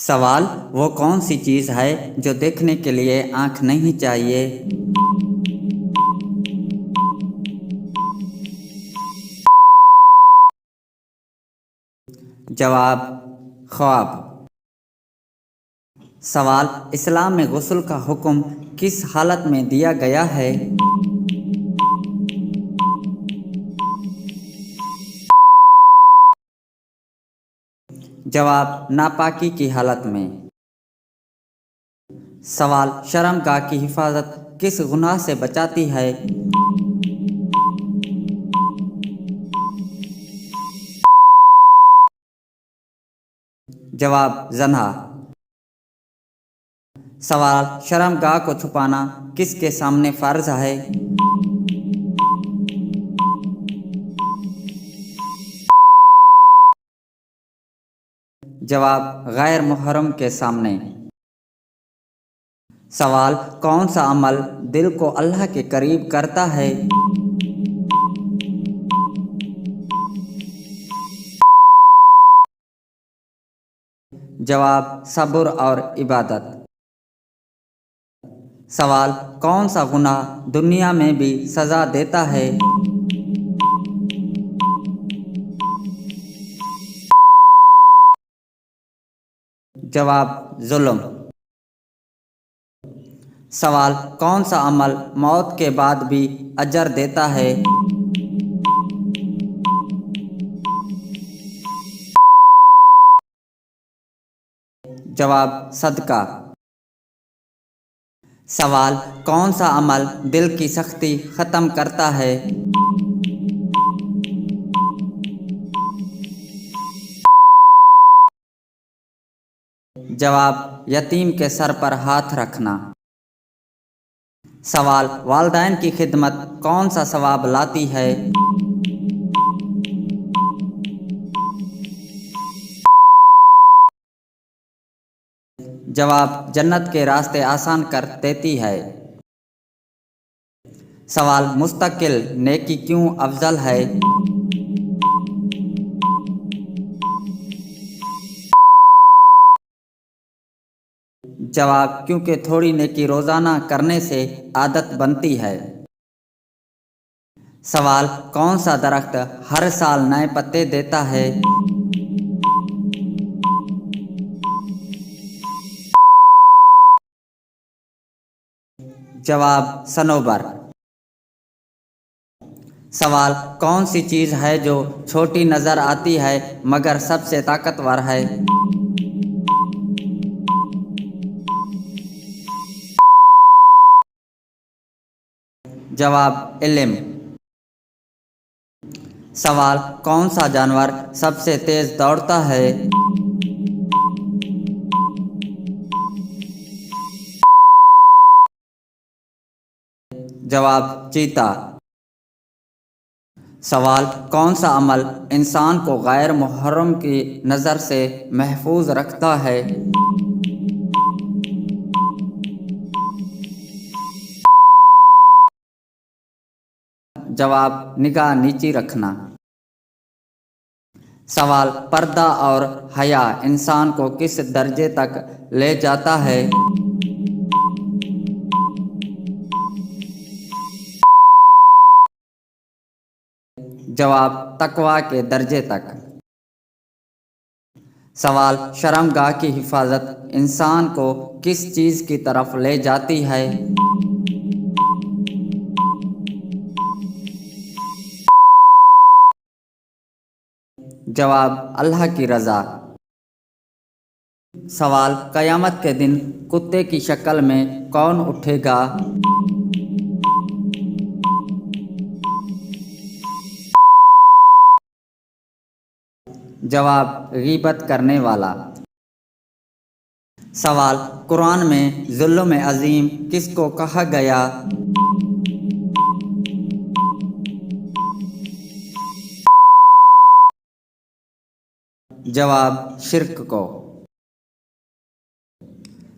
सवाल वो कौन सी चीज़ है जो देखने के लिए आँख नहीं चाहिए। जवाब ख्वाब। सवाल इस्लाम में गुस्ल का हुक्म किस हालत में दिया गया है। जवाब नापाकी की हालत में। सवाल शर्मगाह की हिफाजत किस गुनाह से बचाती है। जवाब ज़ना। सवाल शर्मगाह को छुपाना किसके सामने फ़र्ज है। जवाब गैर मुहर्रम के सामने। सवाल कौन सा अमल दिल को अल्लाह के करीब करता है। जवाब सब्र और इबादत। सवाल कौन सा गुनाह दुनिया में भी सज़ा देता है। जवाब जुल्म। सवाल कौन सा अमल मौत के बाद भी अजर देता है। जवाब सदका। सवाल कौन सा अमल दिल की सख्ती ख़त्म करता है। जवाब यतीम के सर पर हाथ रखना। सवाल वालिदैन की खिदमत कौन सा सवाब लाती है। जवाब जन्नत के रास्ते आसान कर देती है। सवाल मुस्तकिल नेकी क्यों अफजल है। जवाब क्योंकि थोड़ी नेकी रोज़ाना करने से आदत बनती है। सवाल कौन सा दरख्त हर साल नए पत्ते देता है। जवाब सनोबर। सवाल कौन सी चीज़ है जो छोटी नज़र आती है मगर सबसे ताकतवर है। जवाब इल्म। सवाल कौन सा जानवर सबसे तेज दौड़ता है। जवाब चीता। सवाल कौन सा अमल इंसान को गैर मुहर्रम की नज़र से महफूज रखता है। जवाब निगाह नीची रखना। सवाल पर्दा और हया इंसान को किस दर्जे तक ले जाता है। जवाब तकवा के दर्जे तक। सवाल शर्मगाह की हिफाजत इंसान को किस चीज़ की तरफ ले जाती है। जवाब अल्लाह की रज़ा। सवाल क़यामत के दिन कुत्ते की शक्ल में कौन उठेगा। जवाब गीबत करने वाला। सवाल कुरान में जुल्म अज़ीम किसको कहा गया। जवाब शिर्क को।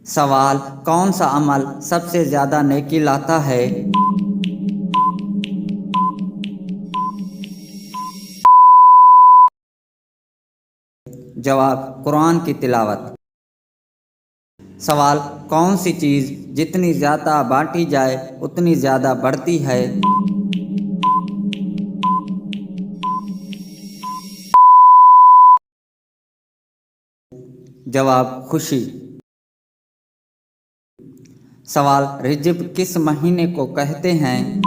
सवाल कौन सा अमल सबसे ज़्यादा नेकी लाता है। जवाब कुरान की तिलावत। सवाल, कौन सी चीज़ जितनी ज़्यादा बांटी जाए उतनी ज़्यादा बढ़ती है? जवाब, खुशी। सवाल, रजब किस महीने को कहते हैं?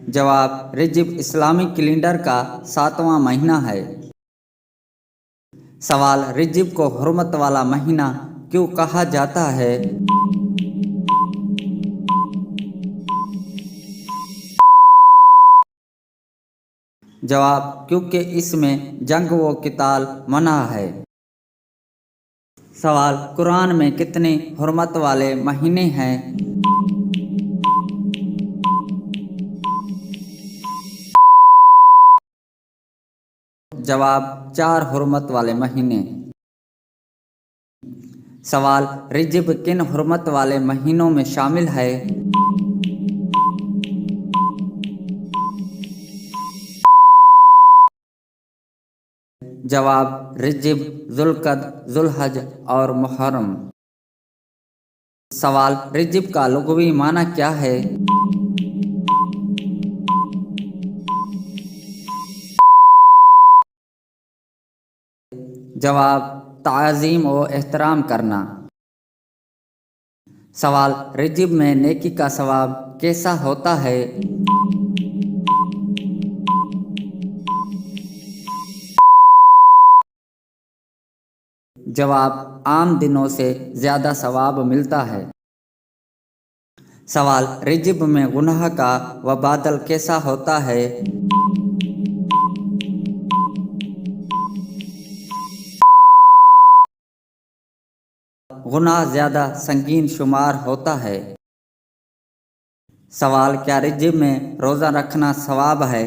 जवाब, रजब इस्लामी कैलेंडर का 7वां महीना है। सवाल, रजब को हुर्मत वाला महीना क्यों कहा जाता है? जवाब, क्योंकि इसमें जंग व किताल मना है। सवाल, कुरान में कितने हुर्मत वाले महीने हैं? जवाब, 4 हुर्मत वाले महीने। सवाल, रजब किन हुर्मत वाले महीनों में शामिल है? जवाब, रजब, जुल्कद, जुल्हज और मुहर्रम। सवाल, रजब का लुग़वी माना क्या है? जवाब, ताज़ीम व एहतराम करना। सवाल, रजब में नेकी का सवाब कैसा होता है? जवाब, आम दिनों से ज़्यादा सवाब मिलता है। सवाल, रजब में गुनाह का वबादल कैसा होता है? गुनाह ज़्यादा संगीन शुमार होता है। सवाल, क्या रजब में रोज़ा रखना सवाब है?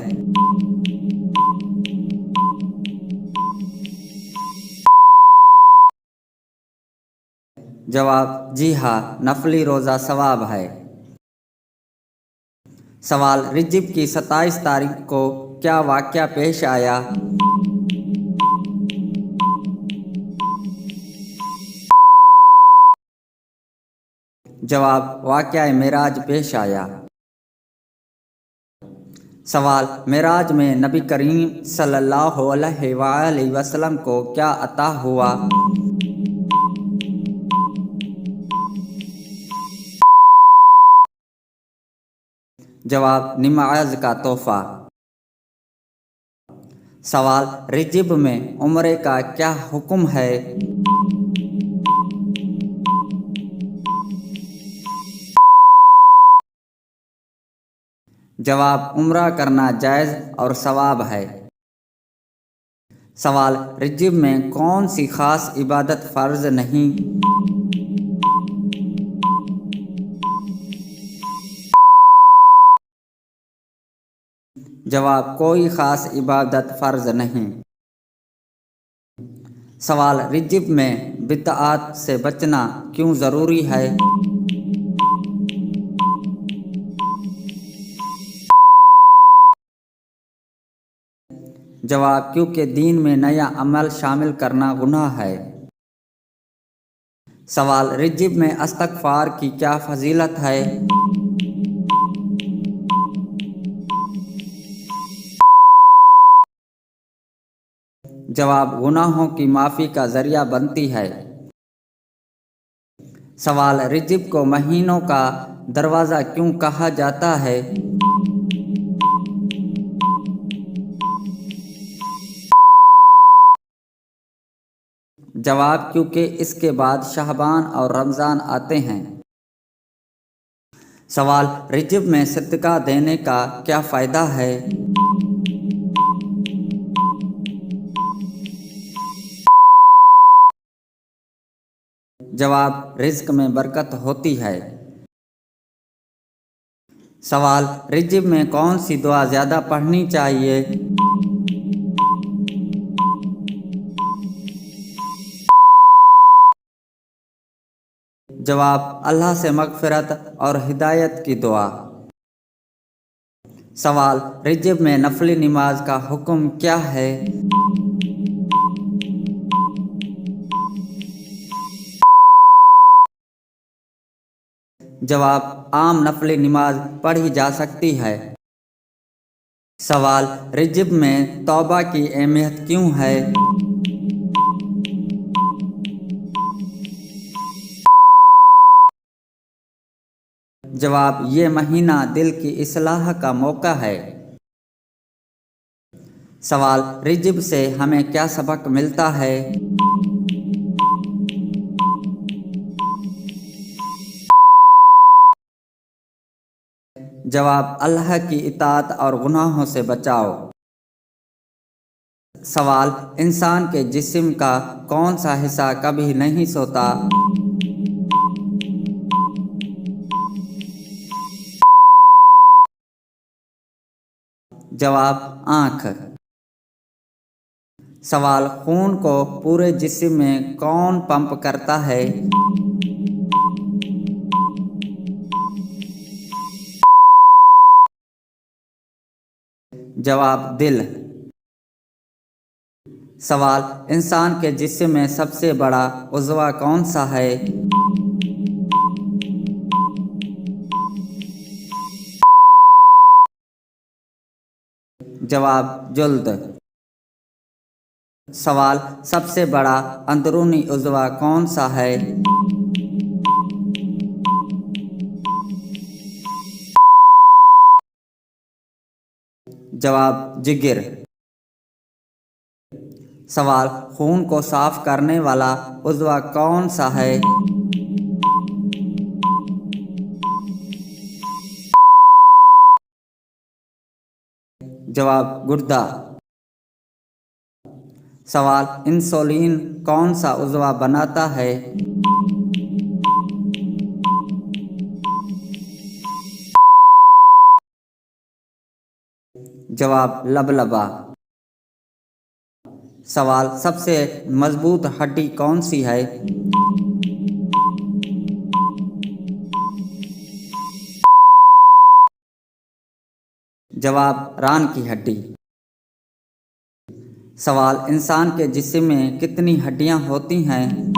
जवाब, जी हाँ, नफली रोज़ा सवाब है। सवाल, रजब की 27 तारीख को क्या वाक़या पेश आया? जवाब, वाक़या मेराज पेश आया। सवाल, मेराज में नबी करीम सल्लल्लाहु अलैहि वसल्लम को क्या अता हुआ? जवाब, नमाज का तोहफ़ा। सवाल, रजब में उम्रे का क्या हुक्म है? जवाब, उम्रा करना जायज़ और सवाब है। सवाल, रजब में कौन सी ख़ास इबादत फ़र्ज़ नहीं? जवाब, कोई ख़ास इबादत फ़र्ज़ नहीं। सवाल, रजब में बिदअत से बचना क्यों ज़रूरी है? जवाब, क्योंकि दीन में नया अमल शामिल करना गुनाह है। सवाल, रजब में इस्तिग़फ़ार की क्या फ़जीलत है? जवाब, गुनाहों की माफ़ी का ज़रिया बनती है। सवाल, रजब को महीनों का दरवाज़ा क्यों कहा जाता है? जवाब, क्योंकि इसके बाद शाबान और रमज़ान आते हैं। सवाल, रजब में सदका देने का क्या फ़ायदा है? जवाब, रिज़्क में बरकत होती है। सवाल, रजब में कौन सी दुआ ज़्यादा पढ़नी चाहिए? जवाब, अल्लाह से मग़फ़िरत और हिदायत की दुआ। सवाल, रजब में नफली नमाज का हुक्म क्या है? जवाब, आम नफली नमाज पढ़ी जा सकती है। सवाल, रजब में तौबा की अहमियत क्यों है? जवाब, ये महीना दिल की इस्लाह का मौका है। सवाल, रजब से हमें क्या सबक मिलता है? जवाब, अल्लाह की इताअत और गुनाहों से बचाओ। सवाल, इंसान के जिस्म का कौन सा हिस्सा कभी नहीं सोता? जवाब, आँख। सवाल, खून को पूरे जिस्म में कौन पंप करता है? जवाब, दिल। सवाल, इंसान के जिस्म में सबसे बड़ा उज़्वा कौन सा है? जवाब, जुल्द। सवाल, सबसे बड़ा अंदरूनी उज़्वा कौन सा है? जवाब, जिगर। सवाल, खून को साफ करने वाला उज़्वा कौन सा है? जवाब, गुर्दा। सवाल, इंसुलिन कौन सा उज़्वा बनाता है? जवाब, लबलबा। सवाल, सबसे मजबूत हड्डी कौन सी है? जवाब, रान की हड्डी। सवाल, इंसान के जिस्म में कितनी हड्डियां होती हैं?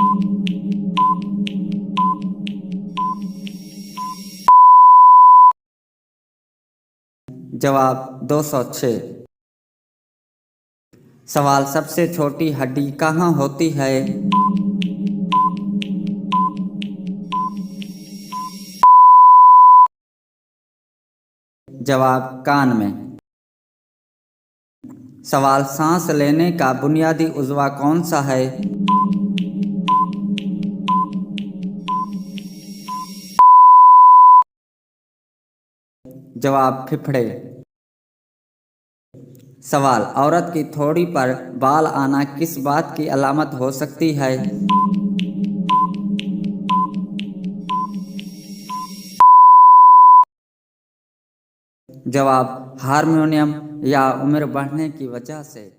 जवाब, 206। सवाल, सबसे छोटी हड्डी कहाँ होती है? जवाब, कान में। सवाल, सांस लेने का बुनियादी उज़्वा कौन सा है? जवाब, फेफड़े। सवाल, औरत की थोड़ी पर बाल आना किस बात की अलामत हो सकती है? जवाब, हार्मोनियम या उम्र बढ़ने की वजह से।